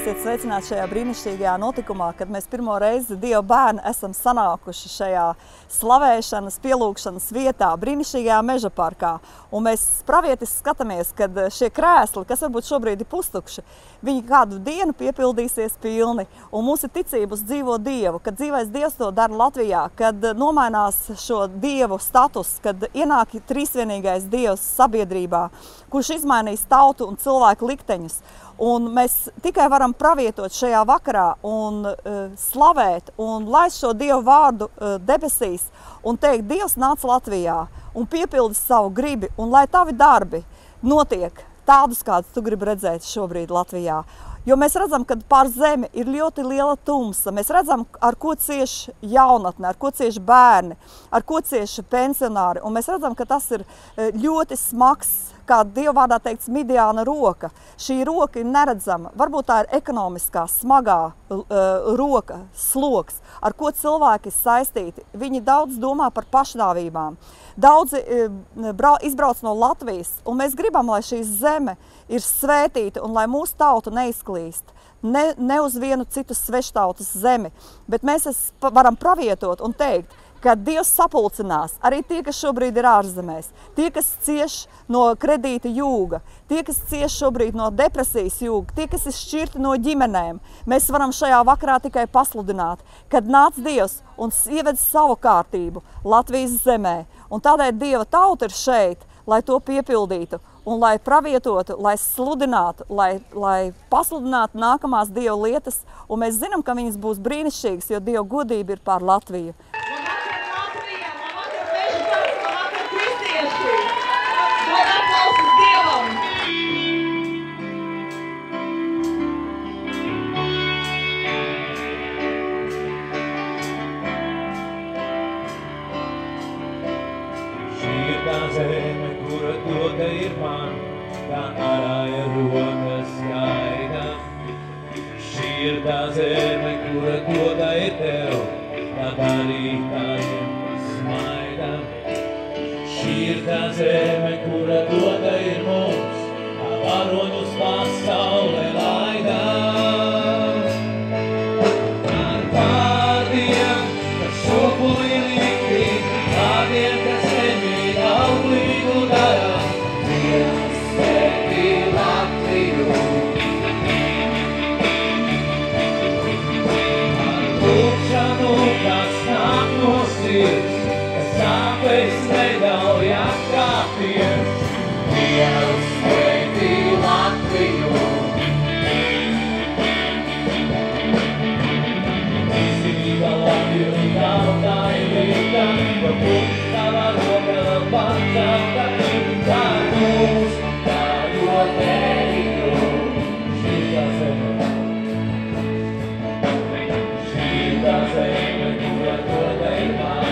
Esiet sveicināti šajā brīnišķīgajā notikumā, kad mēs pirmo reizi Dieva bērni esam sanākuši šajā slavēšanas, pielūgšanas vietā, brīnišķīgajā meža parkā. Un mēs pravietiski skatāmies, kad šie krēsli, kas varbūt šobrīd ir pustukši, viņi kādu dienu piepildīsies pilni. Un mūsu ticība uz dzīvo Dievu, kad dzīvais Dievs to dara Latvijā, kad nomainās šo Dievu status, kad ienāk trīsvienīgais Dievs sabiedrībā, kurš izmainīs tautu un cilvēku likteņus. Un mēs tikai varam pravietot šajā vakarā un slavēt un laist šo Dievu vārdu debesīs un teikt, Dievs nāc Latvijā un piepildi savu gribi, un lai tavi darbi notiek tādus, kādus tu gribi redzēt šobrīd Latvijā. Jo mēs redzam, ka pār zemi ir ļoti liela tumsa. Mēs redzam, ar ko cieši jaunatne, ar ko cieši bērni, ar ko cieši pensionāri. Un mēs redzam, ka tas ir ļoti smags, kā Dieva vārdā teikts, Midiāna roka. Šī roka ir neredzama. Varbūt tā ir ekonomiskā, smagā roka, sloks, ar ko cilvēki ir saistīti. Viņi daudz domā par pašnāvībām. Daudzi izbrauc no Latvijas, un mēs gribam, lai šī zeme ir svētīta un lai mūsu tauta neizklīst. Ne uz vienu citu sveštautas zemi, bet mēs varam pravietot un teikt, ka Dievs sapulcinās arī tie, kas šobrīd ir ārzemēs, tie, kas cieš no kredīta jūga, tie, kas cieš šobrīd no depresijas jūga, tie, kas ir šķirti no ģimenēm. Mēs varam šajā vakarā tikai pasludināt, kad nāc Dievs un ieved savu kārtību Latvijas zemē. Un tādēļ Dieva tauta ir šeit, lai to piepildītu un lai pravietotu, lai sludinātu, lai pasludinātu nākamās Dieva lietas. Un mēs zinām, ka viņas būs brīnišķīgas, jo Dieva godība ir pār Latviju. Zeme, kura dota ir man, tā arāja rokas gaida. Šī ir tā zeme, kura dota ir tev, tā darītājiem smaida. Šī ir tā zeme, kura dota ir mums, tā varoņus pasaulē laida. Ar vārdiem, kas šopulī likti, vārdiem, kas auglīgu dara, Dievs svētī Latviju. Ar lūkšanu, kas nāk no sirds, kas sāpēs neļauj atkāpties, Dievs svētī Latviju. Ticība Latviju tautai līta, jo kungs tava roka vēl pacelta, tā mūs, tā dod tevi. Šī tā zeme, kura dota ir man,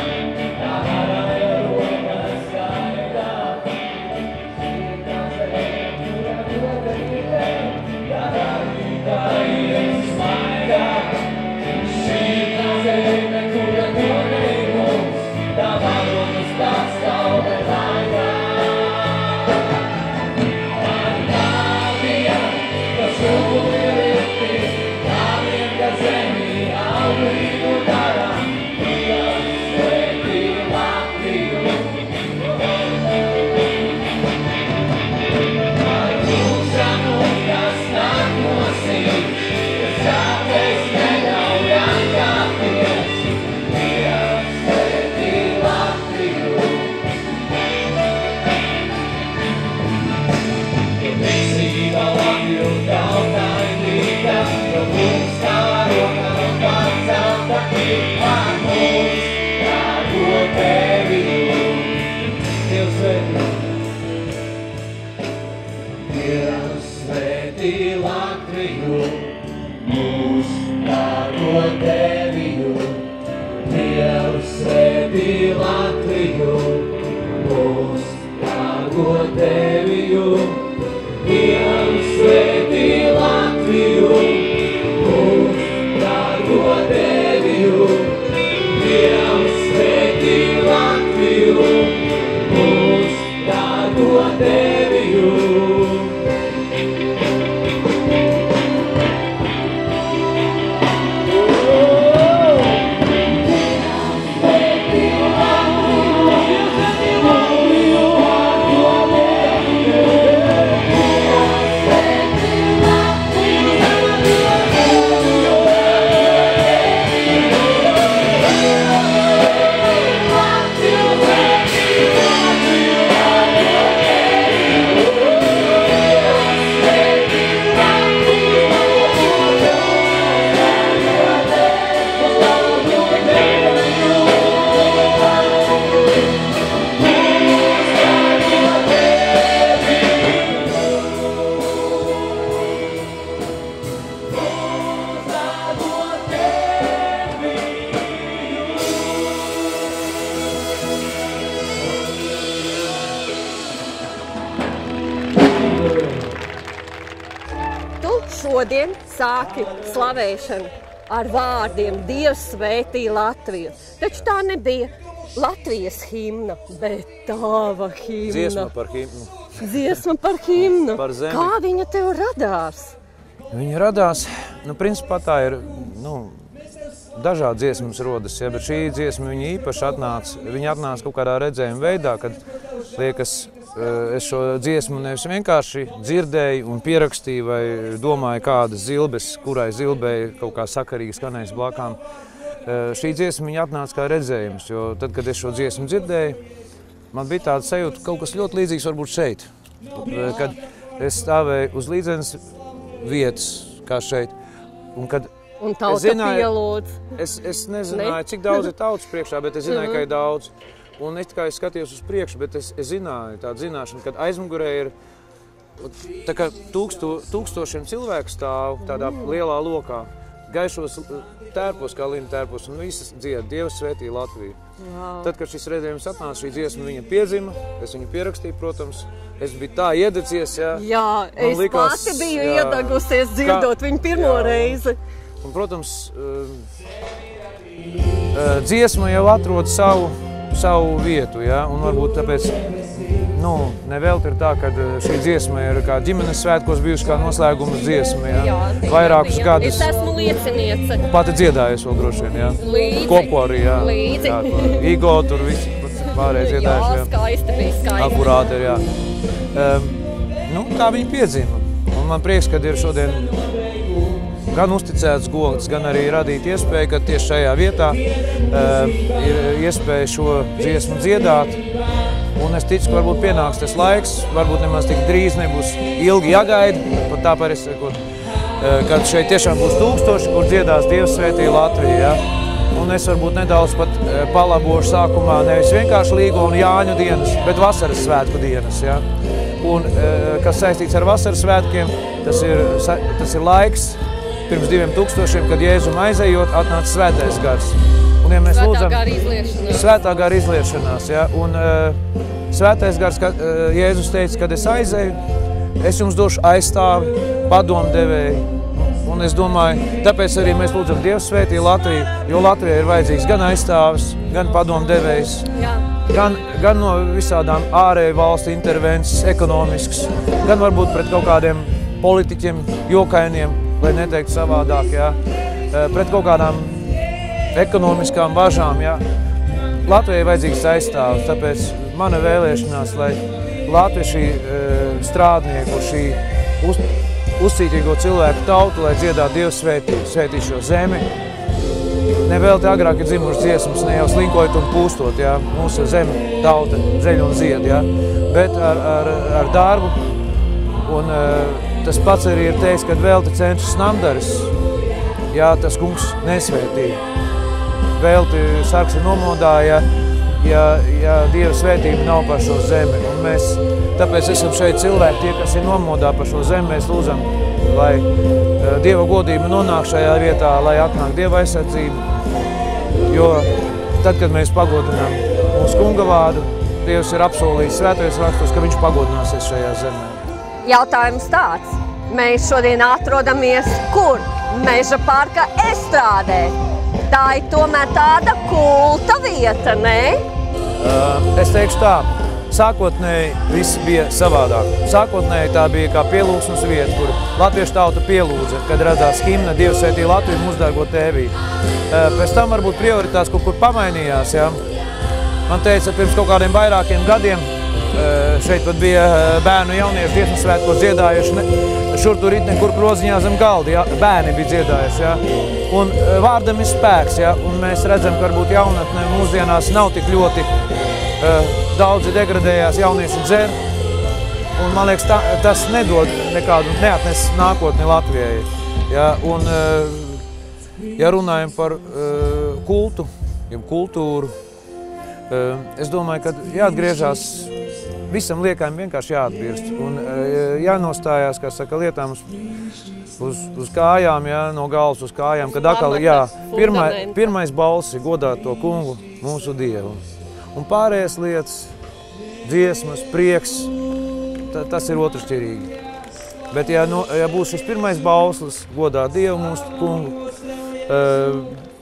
tā arāja rokas gaida. Šī tā zeme, kura dota ir tev, tā darītājiem smaida. Šī tā zeme, kura dota ir mums, tā varoņus pasaulē laida. Ar tādiem, kas šūpuli likti, tādiem, kas zemī auglīgu dara, Dievs svētī Latviju. Ar lūkšanu, kas nāk no sirds, kas sāpēs neļauj atkāpties, Dievs svētī Latviju. Ticība Latviju tautai līta, jo kungs tava roka vēl pacelta, pār mums, tā dod tevi. Dievs svētī. Dievs svētī Latviju, mūs tā dod tevi. Dievs svētī Latviju, mūs tā dod tevi. Dievs svētī Latviju, mūs tā dod tevi. Dievs svētī Latviju, mūs tā dod tevi. šodien sāki slavēšanu ar vārdiem Dievs svētī Latviju. Taču tā nebija Latvijas himna, bet tava himna. Dziesma par himnu. Dziesma par himnu. Par zemi. Kā viņa tev radās? Viņa radās, principā tā ir, dažādi dziesmas rodas, ja, bet šī dziesma viņa īpaši atnāca. Viņa atnāca kaut kādā redzējuma veidā, kad, liekas, es šo dziesmu nevis vienkārši dzirdēju un pierakstīju vai domāju kādas zilbes, kurai zilbei kaut kā sakarīgi skanējas blakām. Šī dziesma viņa atnāca kā redzējums, jo tad, kad es šo dziesmu dzirdēju, man bija tāda sajūta, kaut kas ļoti līdzīgs varbūt šeit. Kad es stāvēju uz līdzenes vietas, kā šeit, un kad un tauta pielūdz. Es nezināju, cik daudz ir tautas priekšā, bet es zināju, ka ir daudz. Un es tikai skatījos uz priekšu, bet es zināju, tāda zināšana, kad aizmugurē ir tā kā tūkstošiem cilvēku stāv tādā lielā lokā, gaišos tērpos, kā Lina tērpos, un visas dzied Dievs svētī Latviju. Wow. Tad, kad šis redzējums atnāca, šī dziesma viņa piedzima, es viņu pierakstīju, protams, es biju tā iededzies, jā. Jā, es pati biju iedegusies dzirdot viņu pirmo reizi. Un, protams, dziesma jau atrod savu vietu, ja? Un varbūt tāpēc, nevelti ir tā, ka šī dziesma ir kā ģimenes svētkos bijusi kā noslēguma dziesma, ja? Vairākus gadus. Es esmu lieciniece. Pati dziedājusi vēl droši vien, ja? Līdzi. Kopu arī, jā. Līdzi. Jā, Igo tur visi pārējie dziedājuši, jā. Jā, skaisti bija, skaisti. Akurāti ir, jā. Tā viņa piedzima. Un man prieks, kad ir šodien gan uzticēts gods, gan arī radīt iespēju, ka tieši šajā vietā ir iespēja šo dziesmu dziedāt. Un es ticu, ka varbūt pienāks tas laiks, varbūt nemaz tik drīz nebūs ilgi jāgaida, pat tā parasti sakot, kad šeit tiešām būs tūkstoši, kur dziedās Dievs svētī Latviju. Ja? Un es varbūt nedaudz pat palabošu sākumā nevis vienkārši Līgo un Jāņu dienas, bet vasaras svētku dienas. Ja? Un kas saistīts ar vasaras svētkiem, tas ir laiks, pirms 2000, kad Jēzum aizejot, atnāca svētais gars. Un, ja mēs lūdzam, svētā gara izliešanās. Ja? Un svētais gars, kad Jēzus teica, kad es aizeju, es jums došu aizstāvi, padomdevēju. Un es domāju, tāpēc arī mēs lūdzam Dievs svētī Latviju, jo Latvijai ir vajadzīgs gan aizstāvis, gan padomdevējs, gan no visādām ārēju valstu intervences, ekonomisks, gan varbūt pret kaut kādiem politiķiem, jokainiem, lai neteiktu savādāk, ja? Pret kaut kādām ekonomiskām bažām. Ja? Latvijai ir vajadzīgs aizstāvs, tāpēc mana vēlēšanās, lai Latvija šī strādnieku, šī uzcītīgo cilvēku tautu, lai dziedā Dievs svētī šo zemi. Nevēlti agrāk ir dzimušas dziesmas, ne jau slinkojot un pūstot, ja? Mūsu zeme, tauta, dzeļ un zied, ja? Bet ar darbu. Un tas pats arī ir teiks, kad velti cenšas namdaris, jā, tas kungs nesvētī. Velti sargs ir nomodā, ja Dieva svētība nav par šo zemi. Un mēs tāpēc esam šeit cilvēki, tie, kas ir nomodā par šo zemi, mēs lūdzam, lai Dieva godība nonāk šajā vietā, lai atnāk Dieva aizsardzība. Jo tad, kad mēs pagodinām mūsu kunga vārdu, Dievs ir apsolījis svētajos rakstos, ka viņš pagodināsies šajā zemē. Jautājums tāds. Mēs šodien atrodamies kur? Meža parka estrādē. Tā ir tomēr tāda kulta vieta, ne? Es teikšu tā. Sākotnēji viss bija savādāk. Sākotnēji tā bija kā pielūgsmes vieta, kur latviešu tauta pielūdza, kad radās himna Dievs svētī Latviju, mūsu dārgo tēvī. Pēc tam varbūt prioritātes kaut kur pamainījās. Ja? Man teica, pirms kaut kādiem vairākiem gadiem šeit pat bija bērnu jauniešu dziesmu svētkos dziedājuši šur tur itne, kur kroziņā zem galda. Ja? Bērni bija dziedājuši. Ja? Un vārdam ir spēks. Ja? Un mēs redzam, ka varbūt jaunatne mūsdienās nav tik ļoti daudzi degradējās, jaunieši dzer. Un man liekas, tas nedod nekādu, neatnes nākotni Latvijai. Ja? Un, ja runājam par kultu, jeb kultūru, es domāju, ka jāatgriežās, visam liekājiem vienkārši jāatbirst. Un jānostājās, kā saka, lietām uz kājām, ja? No galvas uz kājām, kad atkal, jā, pirmais balsi godāt to kungu, mūsu Dievu. Un pārējās lietas, dziesmas, prieks, tas ir otršķirīgi. Bet, ja būs šis pirmais bauslis, godā Dievu mūsu kungu,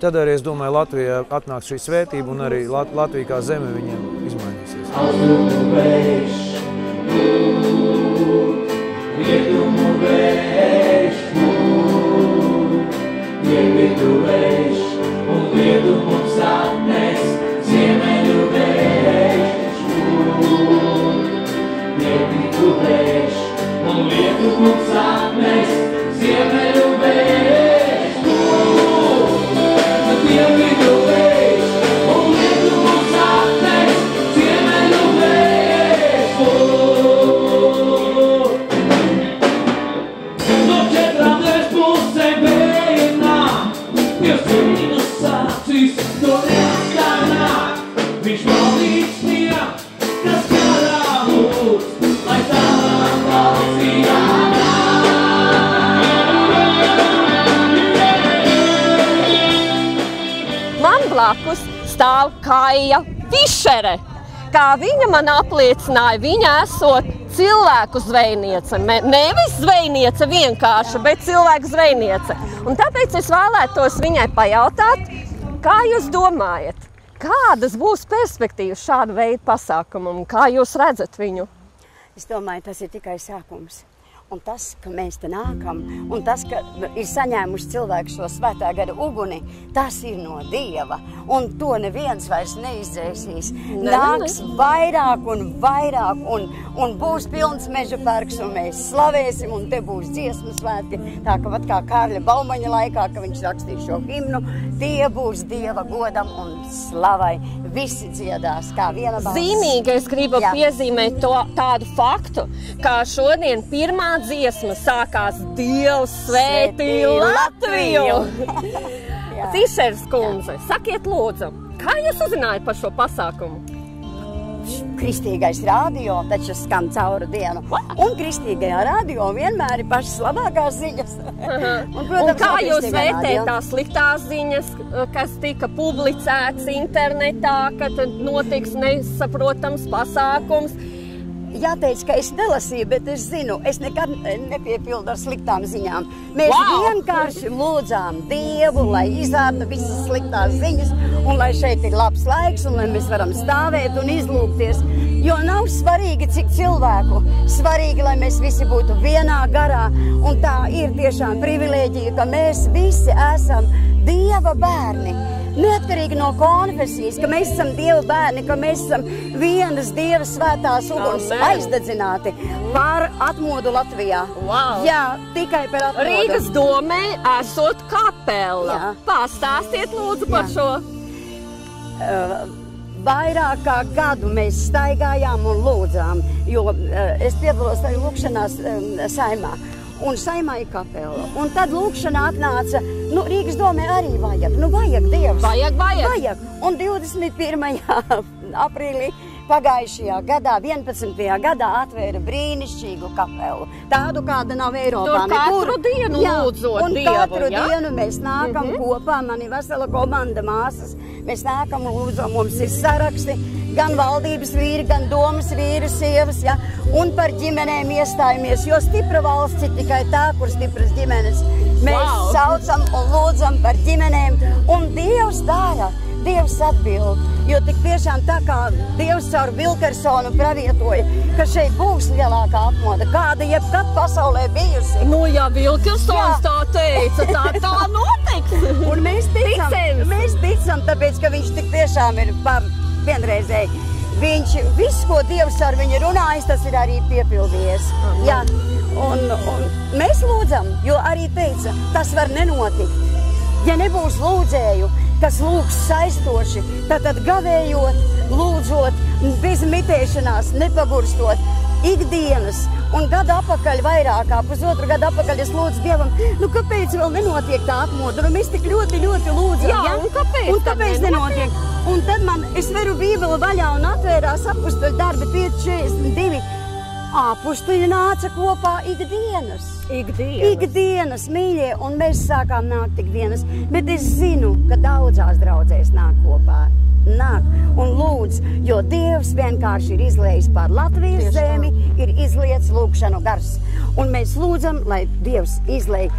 tad arī, es domāju, Latvijā atnāks šī svētība un arī Latvija kā zeme viņiem izmainīsies. Austrumu vējš, rietumu vējš, dienvidu vējš un lietu mums atnes, ziemeļu vējš, dienvidu vējš un lietu mums atnes, ziemeļu vējš, dienvidu vējš un lietu mums atnes, ziemeļu vējš. No četrām pusēm vēja nāk, Dievs viņus sācīs, to neatstānāk. Viņš maldīgs tie, kas karā lūdz, lai tavām valstījām Man blakus stāv Kaija Fišere. Kā viņa man apliecināja, viņa esot cilvēku zvejniece. Nevis zvejniece vienkārši, bet cilvēku zvejniece. Un tāpēc es vēlētos viņai pajautāt, kā jūs domājat, kādas būs perspektīvas šāda veida pasākumam, kā jūs redzat viņu? Es domāju, tas ir tikai sākums. Un tas, ka mēs te nākam, un tas, ka ir saņēmuši cilvēku šo svētā gara uguni, tas ir no Dieva. Un to neviens vairs neizdzēsīs. Nāks vairāk un vairāk, un būs pilns meža parks, un mēs slavēsim, un te būs dziesmu svētki. Tā ka vat kā Kārļa Baumaņa laikā, ka viņš rakstīja šo himnu, tie būs Dieva godam un slavai. Visi dziedās kā viena balss. Zīmīgi es gribu piezīmēt tādu faktu, kā šodien pirmā dziesma sākās Dievs svētī Latviju. Fišeres kundze, sakiet lūdzu, kā jūs uzzinājāt par šo pasākumu? Kristīgais radio taču skan cauru dienu. Un kristīgajā radio vienmēr ir pašas labākās ziņas. Un kā jūs vērtējat tās sliktās ziņas, kas tika publicētas internetā, ka tad notiks nesaprotams pasākums? Jāteic, ka es nelasīju, bet es zinu, es nekad nepiepildu ar sliktām ziņām. Mēs vienkārši lūdzām Dievu, lai izārda visas sliktās ziņas, un lai šeit ir labs laiks, un lai mēs varam stāvēt un izlūgties. Jo nav svarīgi, cik cilvēku, svarīgi, lai mēs visi būtu vienā garā, un tā ir tiešām privilēģija, ka mēs visi esam Dieva bērni. Neatkarīgi no konfesijas, ka mēs esam Dieva bērni, ka mēs esam vienas Dieva svētās uguns aizdedzināti par atmodu Latvijā. Jā, tikai par atmodu. Rīgas domē esot kapela. Pastāstiet lūdzu par šo. Vairāk kā gadu mēs staigājām un lūdzām, jo es piedalos tajā lūkšanās saimā. Un saimā ir kapela. Un tad lūkšanā atnāca, Rīgas domē arī vajag. Vajag Dievs. Vajag. Un 21. aprīlī pagājušajā gadā, 11. gadā atvēra brīnišķīgu kapelu. Tādu, kāda nav Eiropā. Tur katru dienu lūdzot Dievu. Un katru dienu mēs nākam kopā, man ir vesela komanda māsas. Mēs nākam un lūdzam, mums ir saraksti, gan valdības vīri, gan domas vīri, sievas, un par ģimenēm iestājamies, jo stipra valsts ir tikai tā, kur stipras ģimenes. Mēs saucam un lūdzam par ģimenēm, un Dievs dara. Dievs atbild, jo tik tiešām tā kā Dievs caur Vilkersonu pravietoja, ka šeit būs lielākā atmoda, kāda jebkad pasaulē bijusi. Ja Vilkersons tā teica, tā notiks. Un mēs ticam, tāpēc, ka viņš tik tiešām ir vienreizēji. Viņš, viss, ko Dievs ar viņu runājis, tas ir arī piepildījies. Jā, un mēs lūdzam, jo arī teica, tas var nenotikt. Ja nebūs lūdzēju, kas lūgs saistoši, tad gavējot, lūdzot, bez mitēšanās, nepagurstot, ikdienas. Un gadu apakaļ vairāk kā pusotru gadu apakaļ es lūdzu Dievam, kāpēc vēl nenotiek tā atmoda? Mēs tik ļoti lūdzam, un kāpēc nenotiek? Un tad es veru Bībeli vaļā un atvērās Apustuļu darbi 5:42. Apustuļi nāca kopā ikdienas, mīļie, un mēs sākām nākt ikdienas. Bet es zinu, ka daudzās draudzēs nāk kopā. Nāk un lūdz, jo Dievs vienkārši ir izlējis pār Latvijas zemi, ir izliets lūkšanu gars. Un mēs lūdzam, lai Dievs izlēj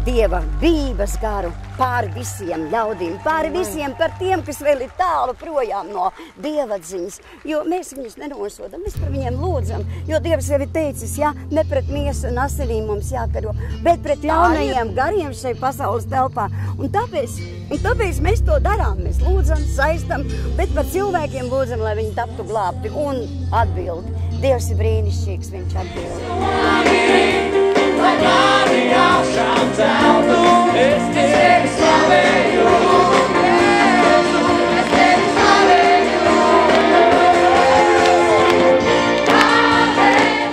Dieva bības garu pāri visiem ļaudīm, pāri visiem par tiem, kas vēl ir tālu projām no Dieva dziņas. Jo mēs viņus nenosodam, mēs par viņiem lūdzam, jo Dievs jau ir teicis, ja, ne pret miesu un asinīm mums jākaro, bet pret ļaunajiem gariem šeit pasaules telpā. Un tāpēc mēs to darām, mēs lūdzam, saistam, bet par cilvēkiem lūdzam, lai viņi taptu glābti un atbild. Dievs ir brīnišķīgs, viņš atbild. Lai kādi augšām celtu, es tevi slavēju. Es tevi slavēju.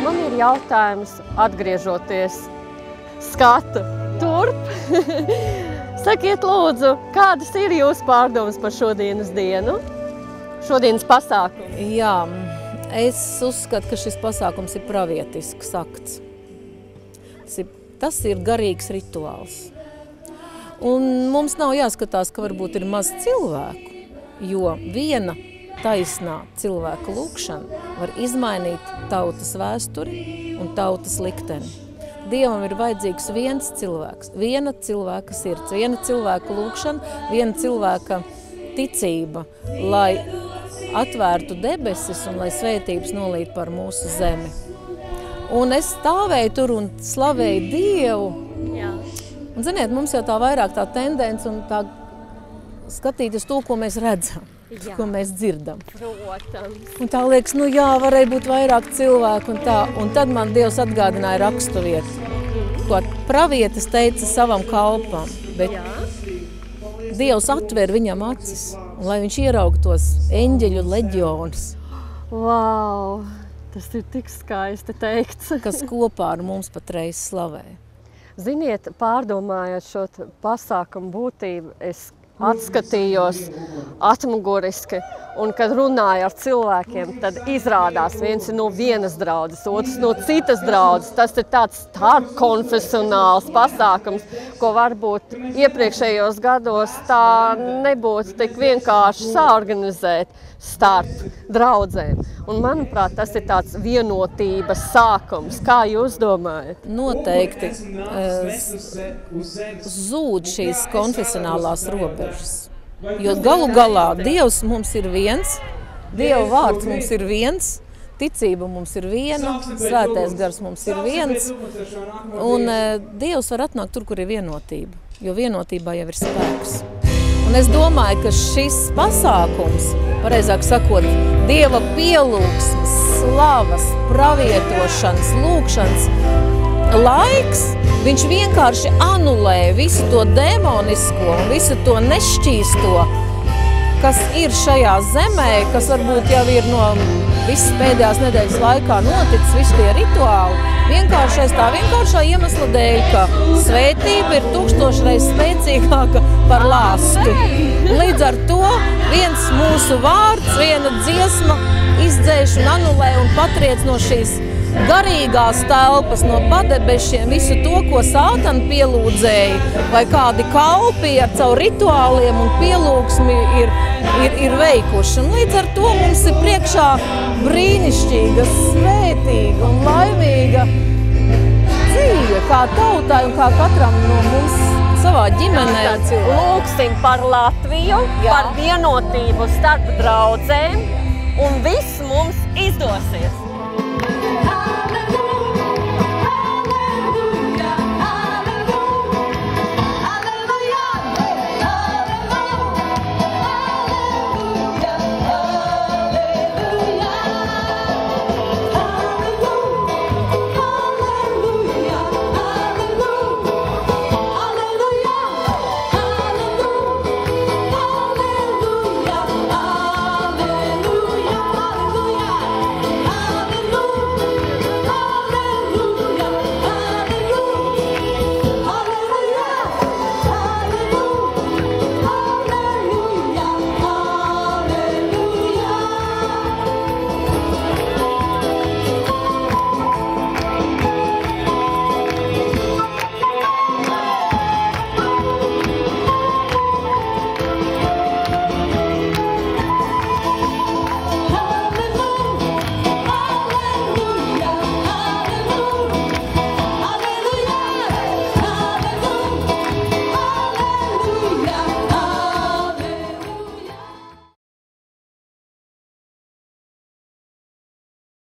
Man ir jautājums, atgriežoties skatu turp. Sakiet lūdzu, kādas ir jūsu pārdomas par šodienas dienu? Šodienas pasākumu? Jā, es uzskatu, ka šis pasākums ir pravietisks akts. Tas ir garīgs rituāls. Un mums nav jāskatās, ka varbūt ir maz cilvēku, jo viena taisnā cilvēka lūkšana var izmainīt tautas vēsturi un tautas likteni. Dievam ir vajadzīgs viens cilvēks, viena cilvēka sirds, viena cilvēka lūkšana, viena cilvēka ticība, lai atvērtu debesis un lai svētības nolīt par mūsu zemi. Un es stāvēju tur un slavēju Dievu. Jā. Un, ziniet, mums jau tā vairāk tā tendence un tā skatīties to, ko mēs redzam, ko mēs dzirdam. Protams. Un tā liekas, nu jā, varēja būt vairāk cilvēku un tā. Un tad man Dievs atgādināja raksturvietu, ko pravietis teica savam kalpam. Bet Dievs atver viņam acis, un lai viņš ierauga tos eņģeļu leģionus. Vau! Tas ir tik skaisti teikts. Kas kopā ar mums patreiz slavē. Ziniet, pārdomājot šo pasākumu būtību, es atskatījos atmuguriski, un kad runāju ar cilvēkiem, tad izrādās viens ir no vienas draudzes, otrs no citas draudzes. Tas ir tāds starpkonfesionāls pasākums, ko varbūt iepriekšējos gados tā nebūtu tik vienkārši saorganizēt starp draudzēm. Un, manuprāt, tas ir tāds vienotības sākums. Kā jūs domājat? Noteikti zūd šīs konfesionālās robežas. Jo galu galā Dievs mums ir viens, Dieva vārds mums ir viens, ticība mums ir viena, svētais gars mums ir viens. Un Dievs var atnākt tur, kur ir vienotība, jo vienotībā jau ir spēks. Un es domāju, ka šis pasākums, pareizāk sakot, Dieva pielūgsmes, slavas, pravietošanas, lūkšanas laiks, viņš vienkārši anulē visu to demonisko un visu to nešķīsto, kas ir šajā zemē, kas varbūt jau ir no visas pēdējās nedēļas laikā noticis, visi tie rituāli. Tā vienkāršā iemesla dēļ, ka svētība ir 1000 reizes spēcīgāka par lāstu. Līdz ar to viens mūsu vārds, viena dziesma izdzēš un anulē un patriec no šīs garīgās telpas, no padebešiem, visu to, ko Sātana pielūdzēja, vai kādi kalpi ar caur rituāliem un pielūgsmi ir veikuši. Un līdz ar to mums ir priekšā brīnišķīga, svētīga un laimīga dzīve, kā tautai un kā katram no mums savā ģimenē. Lūksim par Latviju, par vienotību starp draudzēm, un viss mums izdosies.